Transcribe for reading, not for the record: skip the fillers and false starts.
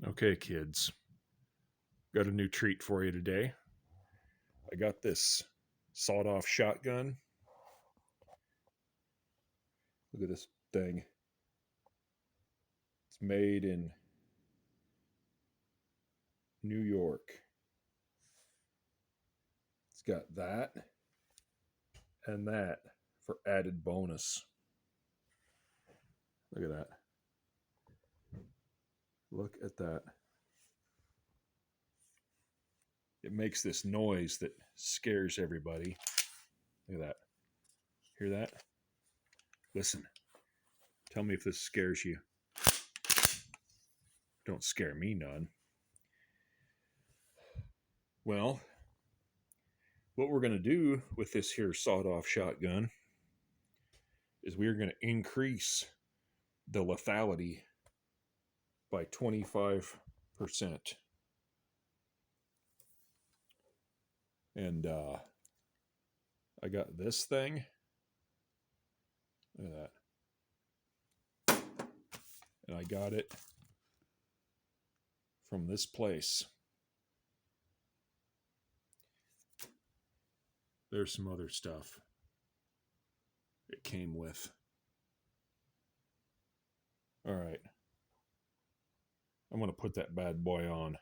Okay, kids, got a new treat for you today. I got this sawed off shotgun. Look at this thing. It's made in New York. It's got that and that for added bonus. Look at that. Look at that. It makes this noise that scares everybody. Look at that. Hear that? Listen. Tell me if this scares you. Don't scare me none. Well, what we're going to do with this here sawed off shotgun is we're going to increase the lethality by 25%. And I got this thing. Look at that. And I got it from this place. There's some other stuff it came with. All right. I'm going to put that bad boy on.